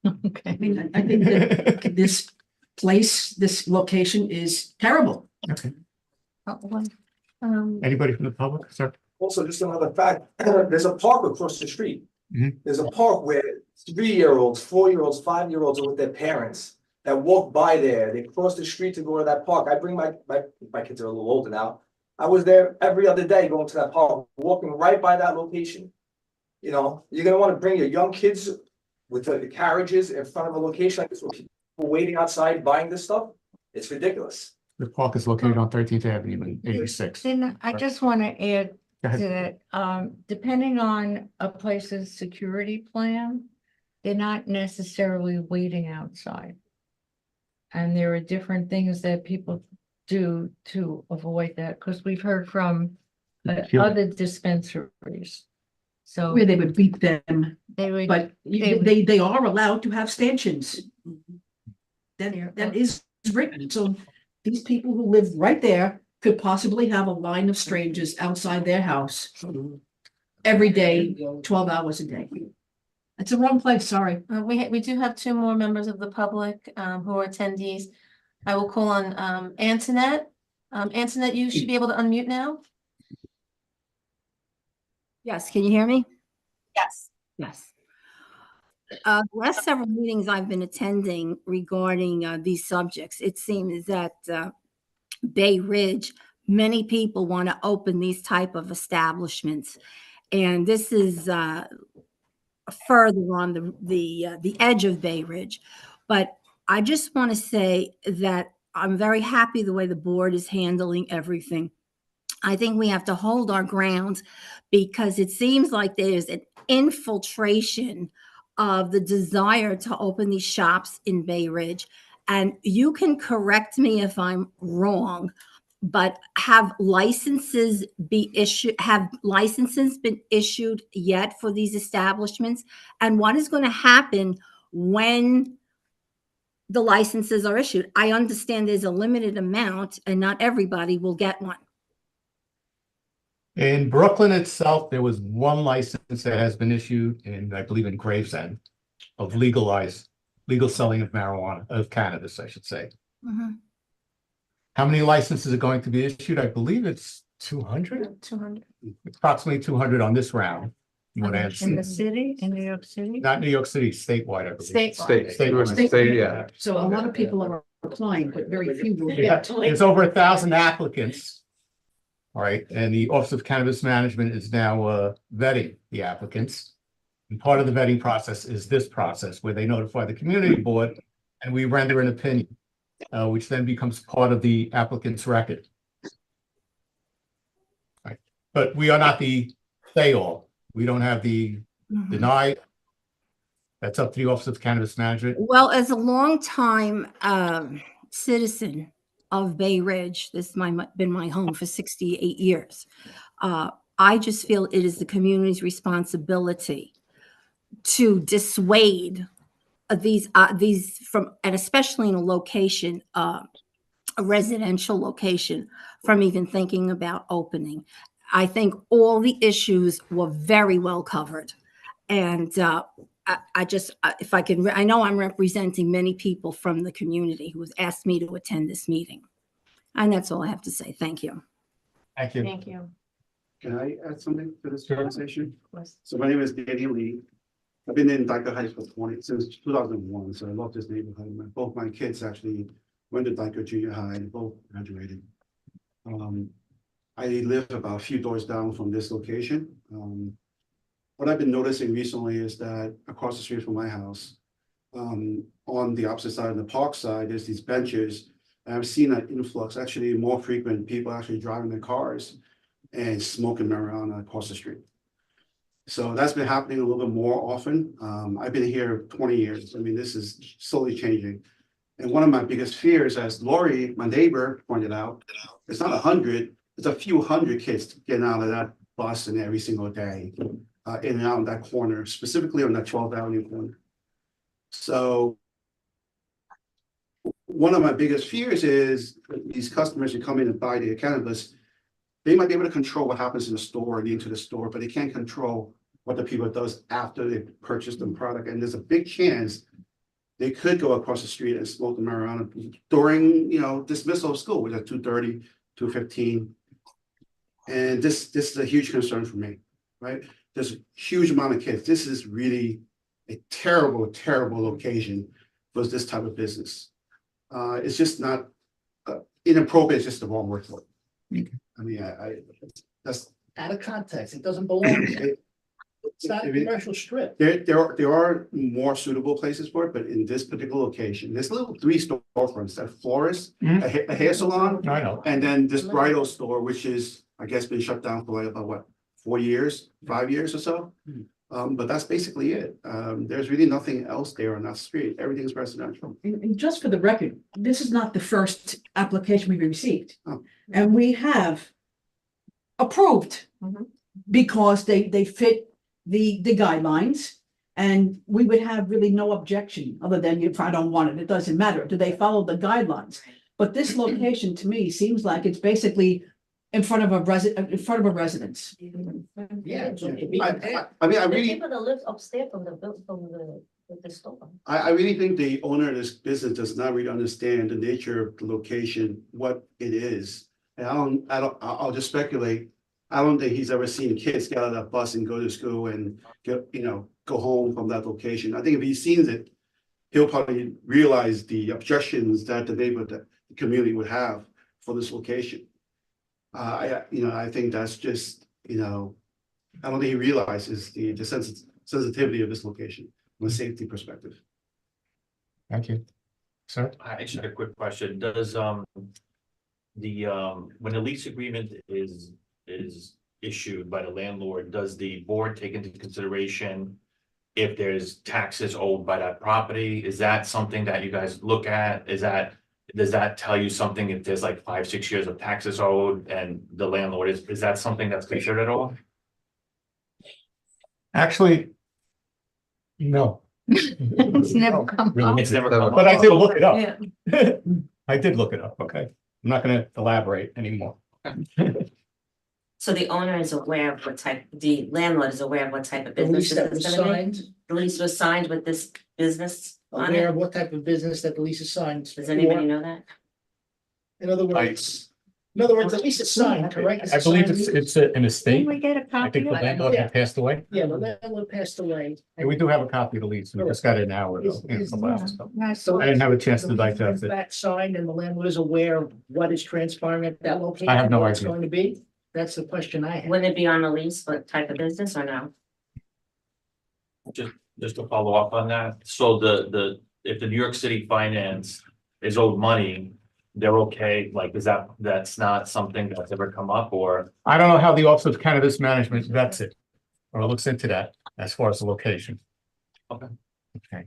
Okay. I mean, I think that this place, this location is terrible. Okay. Um, Anybody from the public, sir? Also, just another fact, there's a park across the street. Mhm. There's a park where 3-year-olds, 4-year-olds, 5-year-olds are with their parents that walk by there. They cross the street to go to that park. I bring my kids are a little older now. I was there every other day going to that park, walking right by that location. You know, you're gonna want to bring your young kids with the carriages in front of a location like this where people are waiting outside buying this stuff. It's ridiculous. The park is located on 13th Avenue and 86. Then I just want to add Go ahead. to that, depending on a place's security plan, they're not necessarily waiting outside. And there are different things that people do to avoid that, because we've heard from Sure. other dispensaries. So Where they would beat them, they would, but they are allowed to have stanchions. That is written, so these people who live right there could possibly have a line of strangers outside their house every day, 12 hours a day. It's the wrong place, sorry. we do have 2 more members of the public, who are attendees. I will call on, Antoinette. Antoinette, you should be able to unmute now. Yes, can you hear me? Yes. Yes. The last several meetings I've been attending regarding these subjects, it seems that Bay Ridge, many people want to open these type of establishments. And this is further on the edge of Bay Ridge. But I just want to say that I'm very happy the way the board is handling everything. I think we have to hold our ground because it seems like there's an infiltration of the desire to open these shops in Bay Ridge. And you can correct me if I'm wrong, but have licenses been issued yet for these establishments? And what is going to happen when the licenses are issued? I understand there's a limited amount and not everybody will get one. In Brooklyn itself, there was one license that has been issued in, I believe, in Gravesend of legal selling of marijuana, of cannabis, I should say. Mhm. How many licenses are going to be issued? I believe it's 200, 200. approximately 200 on this round. from what I in understand. the city, in New York City? Not New York City, statewide, I believe. Statewide. Statewide. Yeah. So a lot of people are applying, but very few will Yeah, get. there's over 1,000 applicants. All right, and the Office of Cannabis Management is now vetting the applicants. And part of the vetting process is this process where they notify the community board and we render an opinion, which then becomes part of the applicant's record. Right. But we are not the say-all. We don't have the deny. That's up to the Office of Cannabis Management. Well, as a longtime citizen of Bay Ridge, this has been my home for 68 years. I just feel it is the community's responsibility to dissuade these from, and especially in a location, a residential location, from even thinking about opening. I think all the issues were very well covered. And I just, if I can, I know I'm representing many people from the community who has asked me to attend this meeting. And that's all I have to say. Thank you. Thank you. Thank you. Can I add something to this Sure. conversation? Yes. So my name is Danny Lee. I've been in Dyker Heights since 2001, so I love this neighborhood. Both my kids actually went to Dyker Junior High and both graduated. I live about a few doors down from this location. What I've been noticing recently is that across the street from my house, on the opposite side, on the park side, there's these benches. And I've seen an influx, actually more frequent, people actually driving their cars and smoking marijuana across the street. So that's been happening a little bit more often. I've been here 20 years. I mean, this is slowly changing. And one of my biggest fears, as Lori, my neighbor, pointed out, it's not 100, it's a few hundred kids getting out of that bus and every single day, in and out of that corner, specifically on that 12th Avenue corner. So one of my biggest fears is these customers who come in and buy their cannabis, they might be able to control what happens in the store and into the store, but they can't control what the people does after they purchase the product. And there's a big chance they could go across the street and smoke the marijuana during, dismissal of school, which is 2:30, 2:15. And this is a huge concern for me, right? There's a huge amount of kids. This is really a terrible, terrible location for this type of business. It's just not inappropriate. It's just the wrong word for it. I mean, that's Out of context, it doesn't belong there. It's not a commercial strip. there are more suitable places for it, but in this particular location, there's little 3 storefronts: that florist, a hair salon, I know. and then this bridal store, which is, I guess, been shut down for like about 4 years, 5 years or so. But that's basically it. There's really nothing else there on that street. Everything's residential. And just for the record, this is not the first application we've received. Oh. And we have approved because they fit the guidelines. And we would have really no objection other than if I don't want it, it doesn't matter. Do they follow the guidelines? But this location to me seems like it's basically in front of a residence. Yeah. I mean, I really, People that live upstairs from the store. I really think the owner of this business does not really understand the nature of the location, what it is. And I'll just speculate. I don't think he's ever seen kids get out of that bus and go to school and go home from that location. I think if he's seen it, he'll probably realize the objections that the neighborhood, the community would have for this location. I think that's just, I don't think he realizes the sensitivity of this location from a safety perspective. Thank you. Sir? I just had a quick question. Does, when a lease agreement is issued by the landlord, does the board take into consideration if there's taxes owed by that property? Is that something that you guys look at? Does that tell you something if there's like 5-6 years of taxes owed and the landlord is that something that's considered at all? Actually, no. It's never come up. It's never come up. But I did look it up. Yeah. I did look it up, okay? I'm not gonna elaborate anymore. So the owner is aware of the landlord is aware of what type of The business lease that this was is gonna be? signed, The lease was signed with this business on aware it? of what type of business that the lease is signed. Does anybody for. know that? In other words, the lease is signed, correct? I believe it's an estate. Can we get a I copy think the of it? landlord had passed away. Yeah, the landlord passed away. Yeah, we do have a copy of the lease. We just got it an hour ago. Is- Couple hours ago. So I didn't have a chance to the lease digest is it. back signed and the landlord is aware of what is transpiring at that location. I have no what it's idea. going to be. That's the question I have. Wouldn't it be on the lease, what type of business or no? Just to follow up on that, so if the New York City finance is owed money, they're okay, like, that's not something that's ever come up, or? I don't know how the Office of Cannabis Management vets it or looks into that as far as the location. Okay. Okay.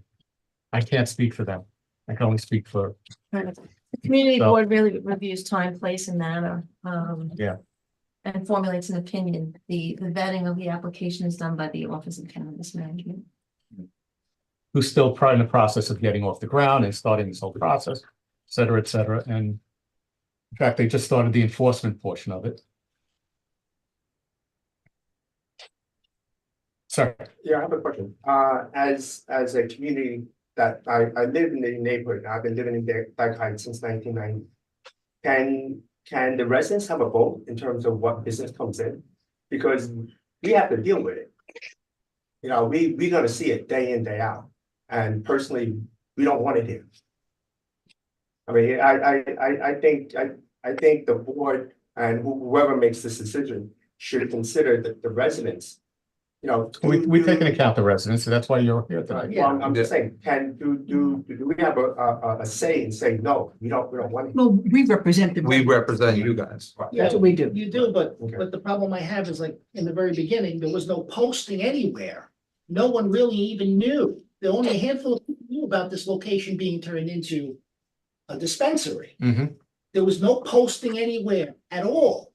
I can't speak for them. I can only speak for, The community So- board really reviews time, place and manner. Yeah. And formulates an opinion. The vetting of the application is done by the Office of Cannabis Management. who's still in the process of getting off the ground and starting this whole process, et cetera, et cetera. And in fact, they just started the enforcement portion of it. Sir, Yeah, I have a question. As a community that I live in the neighborhood, I've been living in Dyke Heights since 1990. Can the residents have a vote in terms of what business comes in? Because we have to deal with it. We're gonna see it day in, day out. And personally, we don't want it here. I mean, I think the board and whoever makes this decision should consider the residents. we take into account the residents, so that's why you're here tonight. Well, I'm just saying, do we have a say in saying, no, we don't want it? Well, we represent them. We represent you guys. That's what we do. You do, but the problem I have is like, in the very beginning, there was no posting anywhere. No one really even knew. There were only a handful of people knew about this location being turned into a dispensary. Mhm. There was no posting anywhere at all.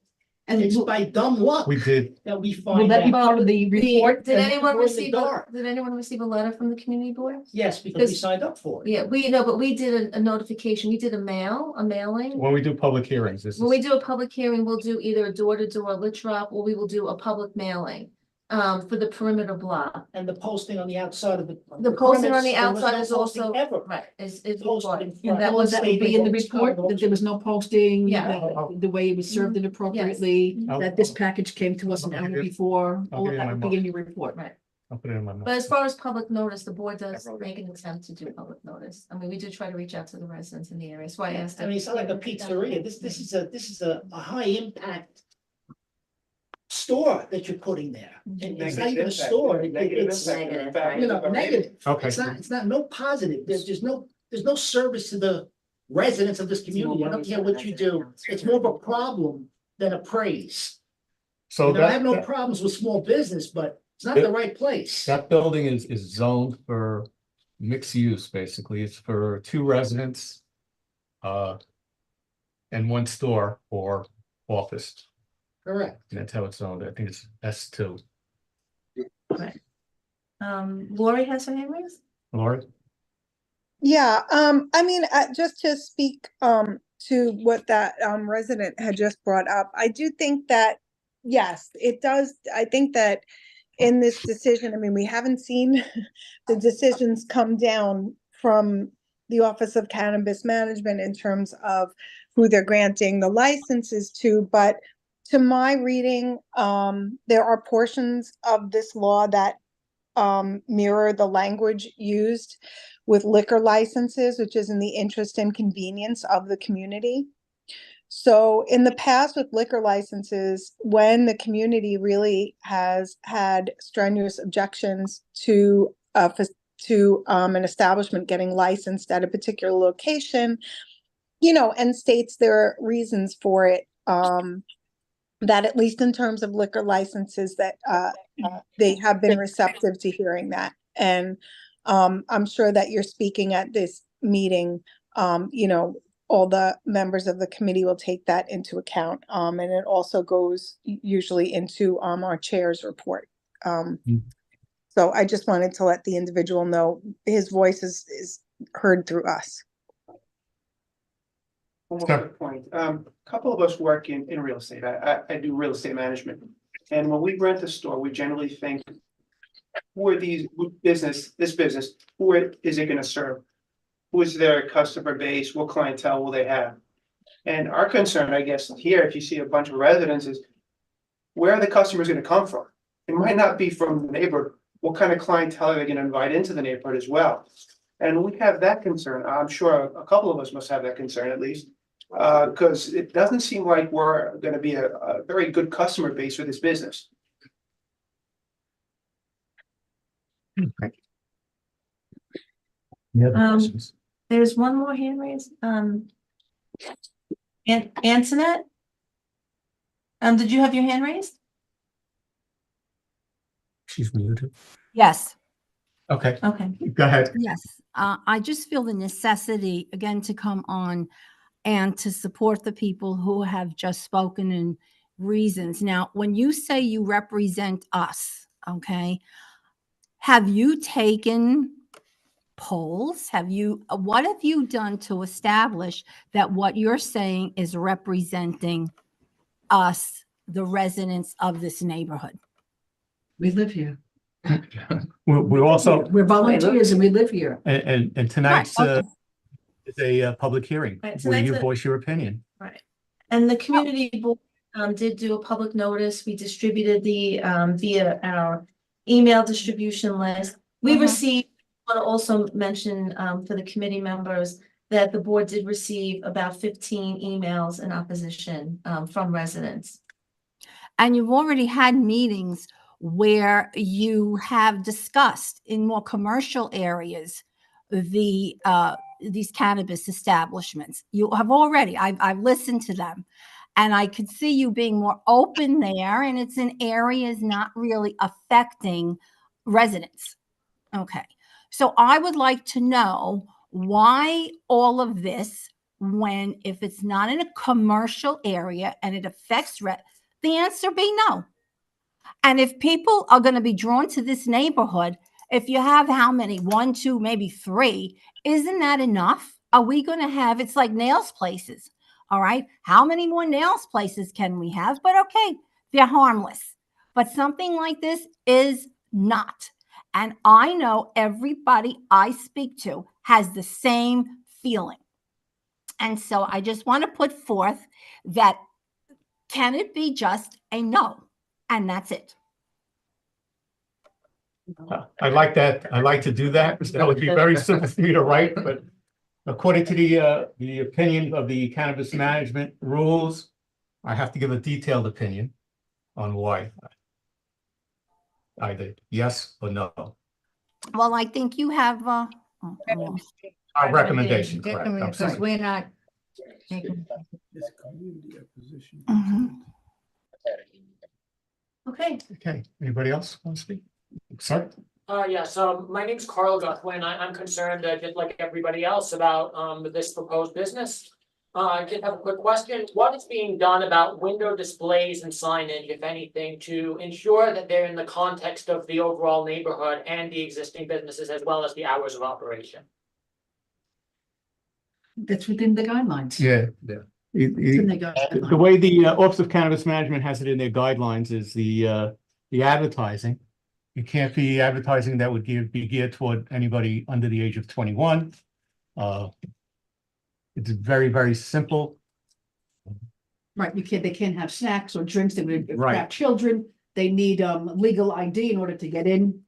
And it's by dumb luck We did, that we Will find that be out. part of the report? Did and anyone we're in the receive dark. did anyone receive a letter from the community board? Yes, because we Because- signed up for it. Yeah, we know, but we did a notification. We did a mailing. when we do public hearings, this When we is, do a public hearing, we'll do either a door-to-door lit drop, or we will do a public mailing for the perimeter block. And the posting on the outside of the. The posting on the premise, there was outside no is posting also, Ever. right, is Posted in front. that All was of that will be in the report, that there was no posting, Yeah. the way it was served inappropriately, I'll- that this package came to us an I'll hour get it- before, I'll all get of it in that my will be in your report. right. I'll put it in my. But as far as public notice, the board does make an attempt to do public notice. I mean, we do try to reach out to the residents in the area. So I asked. I mean, it's not like a pizzeria. This is a high impact store that you're putting there. And it's not even a Negative store. impact, negative It's, impact. Negative, In fact, right. you know, negative. Okay. It's not no positive. There's no service to the residents of this community. I don't care what you do. It's more of a problem than a praise. So You know, I have that, no that, problems with small business, but it's not the right place. that building is zoned for mixed use, basically. It's for 2 residents. And 1 store or office. Correct. And that's how it's zoned. I think it's S2. Lori has her hand raised? Laura? Yeah, I mean, just to speak to what that resident had just brought up, I do think that, yes, it does. I think that in this decision, I mean, we haven't seen the decisions come down from the Office of Cannabis Management in terms of who they're granting the licenses to, but to my reading, there are portions of this law that mirror the language used with liquor licenses, which is in the interest and convenience of the community. So in the past with liquor licenses, when the community really has had strenuous objections to an establishment getting licensed at a particular location, you know, and states there are reasons for it, that at least in terms of liquor licenses that they have been receptive to hearing that. And I'm sure that you're speaking at this meeting, you know, all the members of the committee will take that into account. And it also goes usually into our chair's report. So I just wanted to let the individual know his voice is heard through us. One more quick point. Couple of us work in real estate. I do real estate management. And when we rent a store, we generally think, who are this business, who is it gonna serve? Who is their customer base? What clientele will they have? And our concern, I guess, here, if you see a bunch of residents, is where are the customers gonna come from? It might not be from the neighborhood. What kind of clientele are they gonna invite into the neighborhood as well? And we have that concern. I'm sure a couple of us must have that concern at least. Because it doesn't seem like we're gonna be a very good customer base for this business. Any other Um, questions? There's one more hand raised. Antoinette? Did you have your hand raised? She's muted. Yes. Okay, Okay. go ahead. Yes, I just feel the necessity, again, to come on and to support the people who have just spoken in reasons. Now, when you say you represent us, okay, have you taken polls? What have you done to establish that what you're saying is representing us, the residents of this neighborhood? We live here. We're also, We're volunteers and we live here. and tonight's Right, okay. is a public hearing Right, where you tonight's a- voice your opinion. Right. And the community board did do a public notice. We distributed the via our email distribution list. We Mhm. received, I want to also mention for the committee members that the board did receive about 15 emails in opposition from residents. And you've already had meetings where you have discussed in more commercial areas these cannabis establishments. You have already, I've listened to them, and I could see you being more open there, and it's in areas not really affecting residents. Okay, so I would like to know why all of this, when if it's not in a commercial area and it affects the answer be no. And if people are going to be drawn to this neighborhood, if you have how many, 1, 2, maybe 3, isn't that enough? Are we going to have, it's like nails places. All right. How many more nails places can we have? But okay, they're harmless. But something like this is not. And I know everybody I speak to has the same feeling. And so I just want to put forth that can it be just a no? And that's it. I like that. I like to do that. That would be very simple for me to write, but according to the opinion of the cannabis management rules, I have to give a detailed opinion on why. Either yes or no. Well, I think you have Our recommendation, correct. I'm Because sorry. we're not taking. Okay. Okay, anybody else want to speak? Sir? Yes, my name's Carl Guthwin. I'm concerned, just like everybody else, about this proposed business. I just have a quick question. What is being done about window displays and signage, if anything, to ensure that they're in the context of the overall neighborhood and the existing businesses as well as the hours of operation? That's within the guidelines. Yeah. It's in the guidelines. The way the Office of Cannabis Management has it in their guidelines is the advertising. You can't be advertising that would be geared toward anybody under the age of 21. It's very, very simple. Right, they can't have snacks or drinks, they would Right. attract children, they need legal ID in order to get in.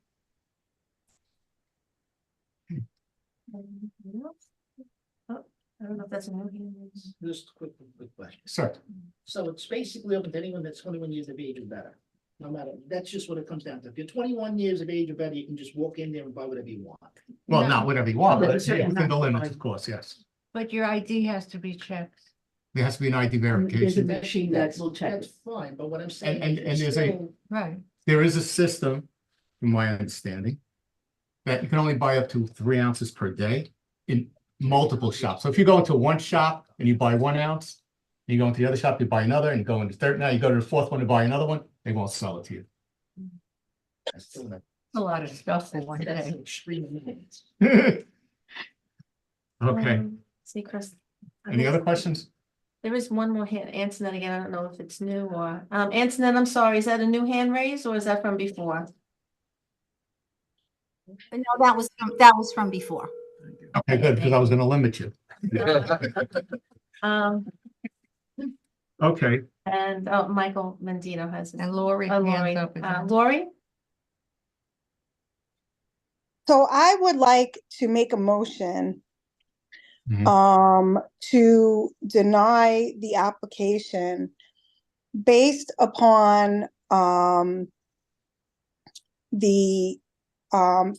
I don't know if that's a new hand. Just quick question. Sir. So it's basically open to anyone that's 21 years of age or better. No matter, that's just what it comes down to. If you're 21 years of age or better, you can just walk in there and buy whatever you want. Well, not whatever you want, There's a but certain within the amount. limits, of course, yes. But your ID has to be checked. There has to be an ID There's a verification. machine that will check. That's fine, but what I'm saying. And is there's a, still- Right. there is a system, from my understanding, that you can only buy up to 3 ounces per day in multiple shops. So if you go into one shop and you buy 1 ounce, you go into the other shop, you buy another, and you go into the third, now you go to the fourth one to buy another one, they won't sell it to you. That's still not- A lot of stuff for one That's day. an extreme amount. Okay, See, Chris. any other questions? There is one more hand, Antoinette again, I don't know if it's new or, Antoinette, I'm sorry, is that a new hand raise or is that from before? No, that was from before. Okay, good, because I was gonna limit you. Okay, And, Michael Mendino has. And Lori. Lori, hands up again. Lori? So I would like to make a motion Mhm. to deny the application based upon the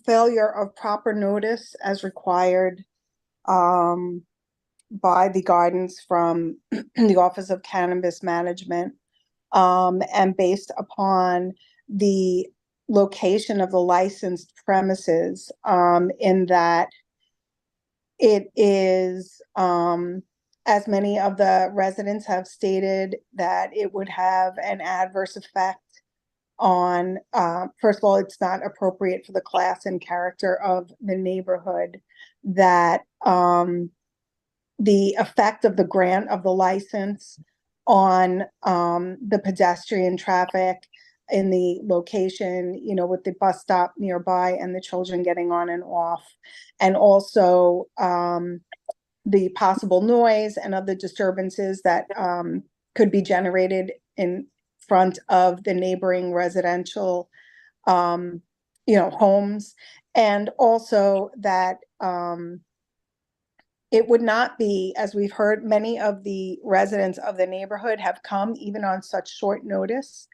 failure of proper notice as required by the guidance from the Office of Cannabis Management, and based upon the location of the licensed premises, in that it is, as many of the residents have stated, that it would have an adverse effect on, first of all, it's not appropriate for the class and character of the neighborhood, that the effect of the grant of the license on the pedestrian traffic in the location, you know, with the bus stop nearby and the children getting on and off, and also the possible noise and other disturbances that could be generated in front of the neighboring residential, homes, and also that it would not be, as we've heard, many of the residents of the neighborhood have come even on such short notice.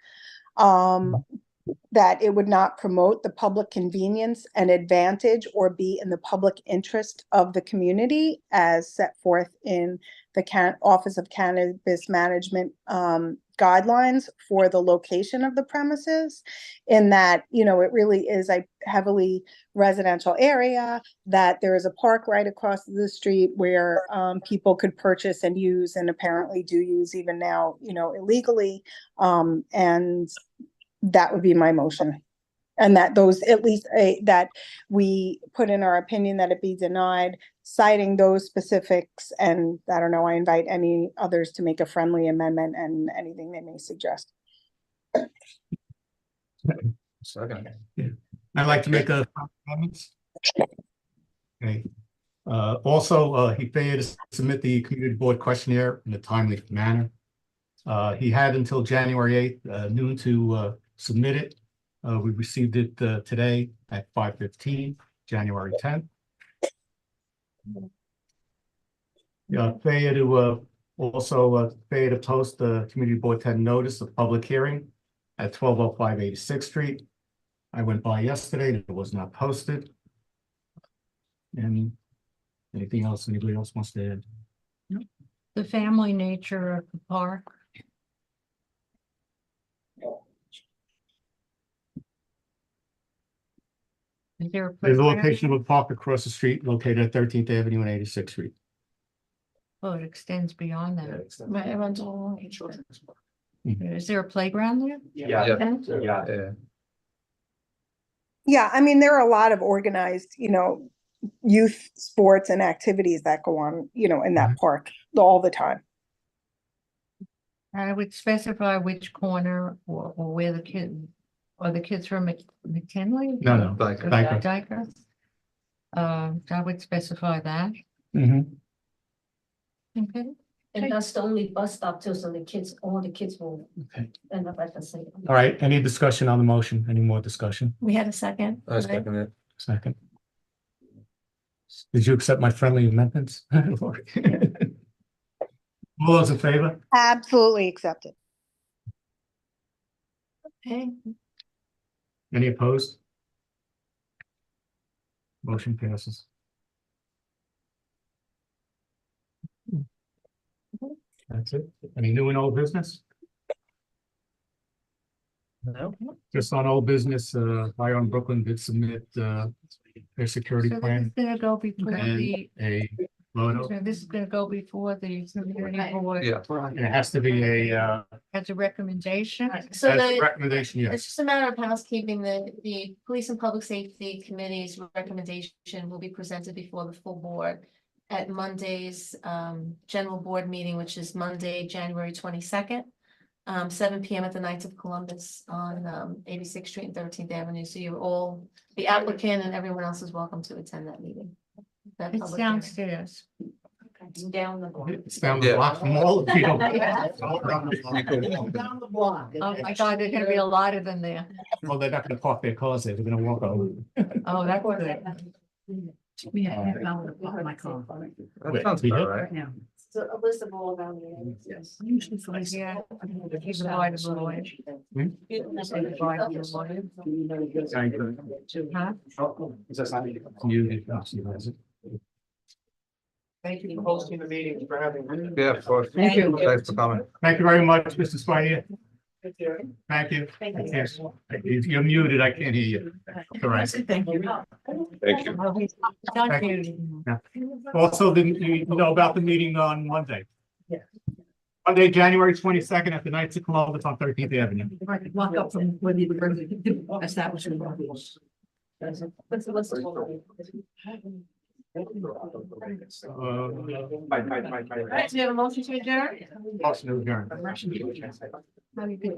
that it would not promote the public convenience and advantage or be in the public interest of the community as set forth in the Office of Cannabis Management guidelines for the location of the premises, in that, you know, it really is a heavily residential area, that there is a park right across the street where people could purchase and use, and apparently do use even now, you know, illegally. And that would be my motion. And that those, at least that we put in our opinion that it be denied, citing those specifics. And I don't know, I invite any others to make a friendly amendment and anything they may suggest. Second. Yeah. I'd like to make a comments. Okay. Also, he failed to submit the community board questionnaire in a timely manner. He had until January 8th, noon to submit it. We received it today at 5:15, January 10th. Failure to failure to post the community board 10 notice of public hearing at 1205 86th Street. I went by yesterday, and it was not posted. And anything else anybody else wants to add? The family nature of the park. Is there a There's a playground? location of a park across the street located at 13th Avenue and 86th Street. Oh, it extends beyond that. Right, it runs all along. Is there a playground there? Yeah, I mean, there are a lot of organized, you know, youth sports and activities that go on, you know, in that park all the time. I would specify which corner or where the kid, or the kids from McKinley? No, Or Dyker. Dyker. I would specify that. Mhm. Okay. And that's the only bus stop too, so all the kids will Okay. end up at the same. All right, any discussion on the motion? Any more discussion? We had a second. right? it. Second. Did you accept my friendly amendments? All those in favor? Absolutely accepted. Okay, Any opposed? Motion passes. That's it. Any new and old business? No. Just on old business, Ion Brooklyn did submit their security So this is plan gonna go before and the, a photo. so this is gonna go before the security board. And it has to be a As a recommendation. so as a the, recommendation, it's yes. just a matter of housekeeping, the Police and Public Safety Committee's recommendation will be presented before the full board at Monday's general board meeting, which is Monday, January 22nd. 7 p.m. at the Knights of Columbus on 86th Street and 13th Avenue. So you're all, the applicant and everyone else is welcome to attend that meeting. That It's public hearing. downstairs. It's down the block. It's down the block from all of you. Down the block. Oh my God, there's gonna be a lot of them there. Well, they're not gonna park their cars there. They're gonna walk over. Oh, that's good. We had half hour to park my car. That sounds about Right now. So a list of all around the. Yes. Usually for like. Yeah. He's a wide lawyer. Hmm? He's a wide lawyer. Huh? Thank you for hosting the meeting, for having. Yeah, of course. Thank you. Thanks for coming. Thank you very much, Mr. Spider. Thank you. Thank you. Yes. You're muted. I can't hear you. Correct. Thank you. Thank you. Thank you. Also, you know about the meeting on Monday. Yeah. Monday, January 22nd at the Knights of Columbus on 13th Avenue. Walk up from where the establishment was. What's the list of all? All right, do you have a motion to adjourn? Motion to adjourn. How do you do?